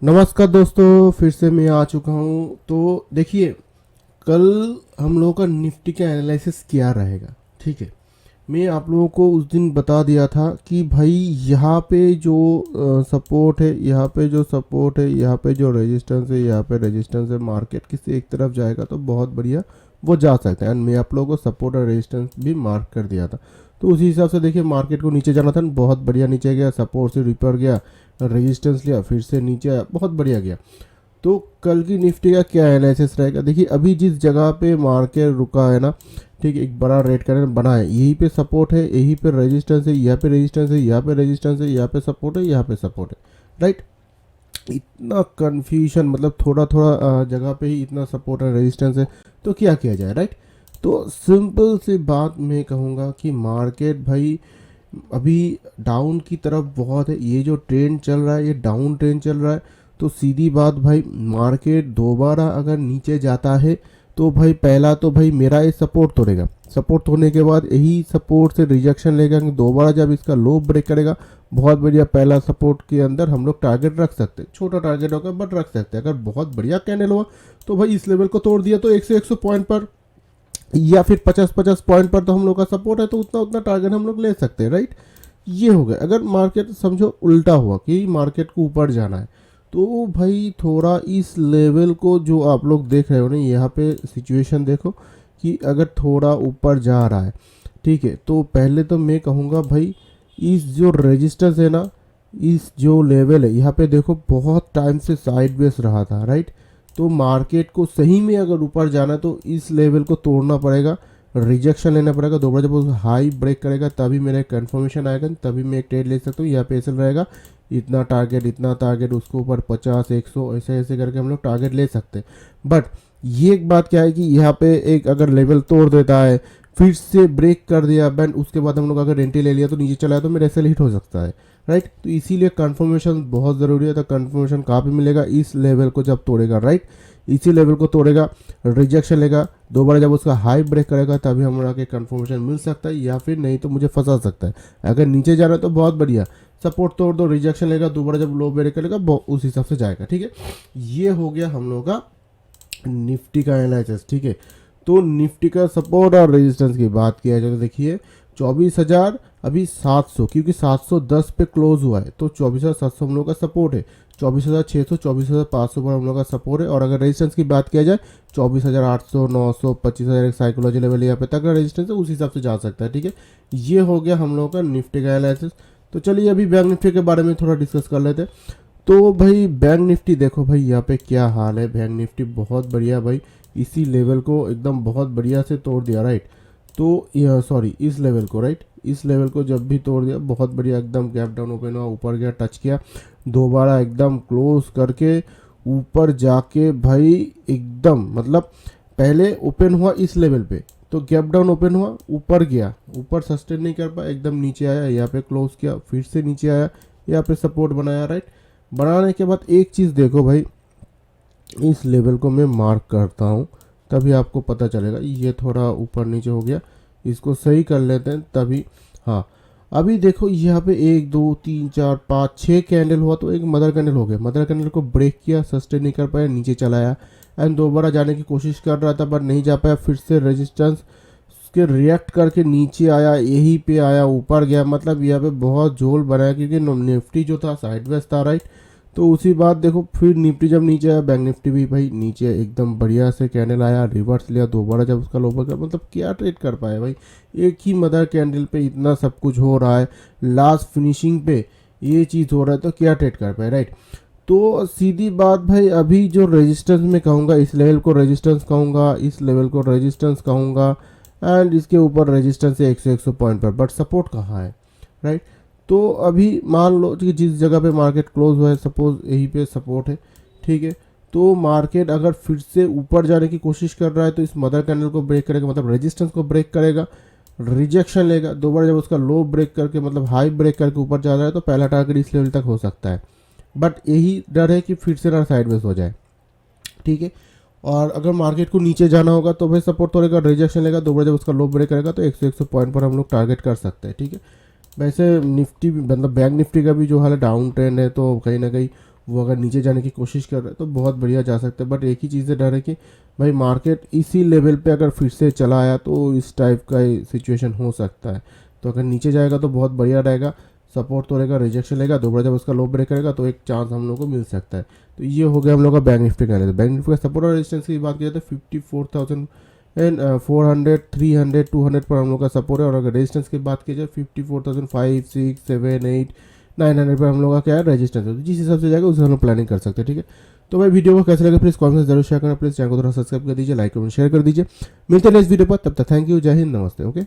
नमस्कार दोस्तों, फिर से मैं आ चुका हूँ। तो देखिए, कल हम लोगों का निफ्टी का एनालिसिस क्या रहेगा। ठीक है, मैं आप लोगों को उस दिन बता दिया था कि भाई यहाँ पे जो सपोर्ट है, यहाँ पे जो सपोर्ट है, यहाँ पे जो रेजिस्टेंस है, यहाँ पे रेजिस्टेंस है, मार्केट किसी एक तरफ जाएगा तो बहुत बढ़िया वो जा सकता है। एंड मैं आप लोगों को सपोर्ट और रेजिस्टेंस भी मार्क कर दिया था। तो उसी हिसाब से देखिए, मार्केट को नीचे जाना था, बहुत बढ़िया नीचे गया, सपोर्ट से ऊपर गया, रेजिस्टेंस लिया, फिर से नीचे आया, बहुत बढ़िया गया। तो कल की निफ्टी का क्या एनालिसिस रहेगा, देखिए अभी जिस जगह पे मार्केट रुका है ना, ठीक है, एक बड़ा रेड कैंडल बना है, यहीं पे सपोर्ट है, यहीं पे रेजिस्टेंस है, यहाँ पे रेजिस्टेंस है, यहाँ पे रेजिस्टेंस है, यहाँ पे सपोर्ट है, यहाँ पे सपोर्ट है। राइट, इतना कंफ्यूजन, मतलब थोड़ा थोड़ा जगह पे ही इतना सपोर्ट है, रेजिस्टेंस है, तो क्या किया जाए। राइट, तो सिंपल सी बात मैं कहूँगा कि मार्केट भाई अभी डाउन की तरफ बहुत है। ये जो ट्रेंड चल रहा है, ये डाउन ट्रेंड चल रहा है। तो सीधी बात भाई, मार्केट दोबारा अगर नीचे जाता है तो भाई पहला तो भाई मेरा ये सपोर्ट तोड़ेगा, सपोर्ट तोड़ने के बाद यही सपोर्ट से रिजेक्शन लेगा, दोबारा जब इसका लो ब्रेक करेगा, बहुत बढ़िया पहला सपोर्ट के अंदर हम लोग टारगेट रख सकते हैं। छोटा टारगेट होगा बट रख सकते हैं। अगर बहुत बढ़िया कैंडल हुआ तो भाई इस लेवल को तोड़ दिया तो 100 पॉइंट पर या फिर 50 पॉइंट पर तो हम लोग का सपोर्ट है, तो उतना उतना टारगेट हम लोग ले सकते हैं। राइट, ये हो गया। अगर मार्केट समझो उल्टा हुआ कि मार्केट को ऊपर जाना है, तो भाई थोड़ा इस लेवल को जो आप लोग देख रहे हो ना, यहाँ पे सिचुएशन देखो कि अगर थोड़ा ऊपर जा रहा है, ठीक है, तो पहले तो मैं कहूँगा भाई इस जो रेजिस्टेंस है ना, इस जो लेवल है यहाँ पे देखो, बहुत टाइम से साइडवेज रहा था। राइट, तो मार्केट को सही में अगर ऊपर जाना है तो इस लेवल को तोड़ना पड़ेगा, रिजेक्शन लेना पड़ेगा। दोबारा जब वो हाई ब्रेक करेगा तभी मेरा कंफर्मेशन आएगा, तभी मैं एक ट्रेड ले सकता हूँ। यहाँ पे ऐसे रहेगा, इतना टारगेट, उसके ऊपर 50 100 ऐसे ऐसे करके हम लोग टारगेट ले सकते हैं। बट ये एक बात क्या है कि यहाँ पे एक अगर लेवल तोड़ देता है, फिर से ब्रेक कर दिया बैंड, उसके बाद हम लोग अगर एंट्री ले लिया तो नीचे चला तो मेरा सेल हिट हो सकता है। राइट, तो इसीलिए कंफर्मेशन बहुत ज़रूरी है। तो कंफर्मेशन कहाँ पे मिलेगा, इस लेवल को जब तोड़ेगा। राइट, इसी लेवल को तोड़ेगा, रिजेक्शन लेगा, दोबारा जब उसका हाई ब्रेक करेगा तभी हमारा के कंफर्मेशन मिल सकता है, या फिर नहीं तो मुझे फंसा सकता है। अगर नीचे जाना है तो बहुत बढ़िया, सपोर्ट तोड़ दो, रिजेक्शन लेगा, दोबारा जब लो ब्रेक करेगा उस हिसाब से जाएगा। ठीक है, ये हो गया हम लोग का निफ्टी का एनालिसिस। ठीक है, तो निफ्टी का सपोर्ट और रेजिस्टेंस की बात किया जाए तो देखिए 24,000 अभी 700, क्योंकि 710 पे क्लोज हुआ है, तो 24,700 हम लोग का सपोर्ट है। 24,600 24,500 पर हम लोग का सपोर्ट है। और अगर रेजिस्टेंस की बात किया जाए 24,800 900 25,000 एक साइकोलॉजी लेवल यहाँ पे तक रेजिस्टेंस है, उस हिसाब से जा सकता है। ठीक है, ये हो गया हम लोग का निफ्टी का एनालिसिस। तो चलिए अभी बैंक निफ्टी के बारे में थोड़ा डिस्कस कर लेते हैं। तो भाई बैंक निफ्टी देखो भाई, यहाँ पे क्या हाल है। बैंक निफ्टी बहुत बढ़िया भाई, इसी लेवल को एकदम बहुत बढ़िया से तोड़ दिया। राइट, तो यह सॉरी इस लेवल को, राइट, इस लेवल को जब भी तोड़ दिया बहुत बढ़िया, एकदम गैप डाउन ओपन हुआ, ऊपर गया, टच किया, दोबारा एकदम क्लोज करके ऊपर जाके भाई एकदम, मतलब पहले ओपन हुआ इस लेवल पे, तो गैप डाउन ओपन हुआ, ऊपर गया, ऊपर सस्टेन नहीं कर पाया, एकदम नीचे आया, यहाँ पे क्लोज किया, फिर से नीचे आया, यहाँ पे सपोर्ट बनाया। राइट, बनाने के बाद एक चीज़ देखो भाई, इस लेवल को मैं मार्क करता हूँ तभी आपको पता चलेगा। ये थोड़ा ऊपर नीचे हो गया, इसको सही कर लेते हैं तभी। हाँ, अभी देखो यहाँ पे 1 2 3 4 5 6 कैंडल हुआ, तो एक मदर कैंडल हो गया, मदर कैंडल को ब्रेक किया, सस्टेन नहीं कर पाया, नीचे चला आया, एंड दोबारा जाने की कोशिश कर रहा था बट नहीं जा पाया, फिर से रेजिस्टेंस के रिएक्ट करके नीचे आया, यहीं पे आया, ऊपर गया, मतलब यहाँ पे बहुत झोल बनाया, क्योंकि निफ्टी जो था साइडवेज था। राइट, तो उसी बात देखो, फिर निफ्टी जब नीचे आया, बैंक निफ्टी भी भाई नीचे एकदम बढ़िया से कैंडल आया, रिवर्स लिया, दोबारा जब उसका लोअर कर, मतलब क्या ट्रेड कर पाए भाई, एक ही मदर कैंडल पे इतना सब कुछ हो रहा है, लास्ट फिनिशिंग पे ये चीज़ हो रहा है, तो क्या ट्रेड कर पाए। राइट, तो सीधी बात भाई, अभी जो रेजिस्टेंस में कहूँगा, इस लेवल को रेजिस्टेंस कहूँगा, इस लेवल को रेजिस्टेंस कहूँगा, एंड इसके ऊपर रेजिस्टेंस है 100 पॉइंट पर, बट सपोर्ट कहाँ है। राइट, तो अभी मान लो कि जिस जगह पे मार्केट क्लोज हुआ है, सपोज यहीं पे सपोर्ट है। ठीक है, तो मार्केट अगर फिर से ऊपर जाने की कोशिश कर रहा है तो इस मदर कैंडल को ब्रेक करेगा, मतलब रेजिस्टेंस को ब्रेक करेगा, रिजेक्शन लेगा, दोबारा जब उसका लो ब्रेक करके, मतलब हाई ब्रेक करके ऊपर जा रहा है, तो पहला टारगेट इस लेवल तक हो सकता है। बट यही डर है कि फिर से ना साइडवेज हो जाए। ठीक है, और अगर मार्केट को नीचे जाना होगा तो भाई सपोर्ट तोड़ेगा, रिजेक्शन लेगा, दोबारा जब उसका लो ब्रेक करेगा तो 100 पॉइंट पर हम लोग टारगेट कर सकते हैं। ठीक है, वैसे निफ्टी भी, मतलब बैंक निफ्टी का भी जो हाल है डाउन ट्रेंड है, तो कहीं ना कहीं वो अगर नीचे जाने की कोशिश कर रहे हैं तो बहुत बढ़िया जा सकते हैं। बट एक ही चीज़ से डर है कि भाई मार्केट इसी लेवल पे अगर फिर से चला आया तो इस टाइप का सिचुएशन हो सकता है। तो अगर नीचे जाएगा तो बहुत बढ़िया रहेगा, सपोर्ट तो रहेगा, रिजेक्शन लेगा, दोबारा जब उसका लो ब्रेक करेगा तो एक चांस हम लोग को मिल सकता है। तो ये हो गया हम लोग का बैंक निफ्टी का। बैंक निफ्टी का सपोर्ट और रेजिस्टेंस की बात की जाए तो 54,000 एंड 400 300 200 पर हम लोग का सपोर्ट है। और अगर रेजिस्टेंस की बात की जाए 54,500 6 7 8 900 पर हम लोग का क्या है रेजिस्टेंस है। तो जिस हिसाब से जाएगा उस हम लोग प्लानिंग कर सकते हैं, ठीक है। तो भाई वीडियो को कैसे लगे प्लीज़ कमेंट में जरूर शेयर करना, प्लीज़ चैनल को थोड़ा सब्सक्राइब कर दीजिए, लाइक कमेंट शेयर कर दीजिए। मिलते हैं नेक्स्ट वीडियो पर, तब तक थैंक यू, जय हिंद, नमस्ते, ओके।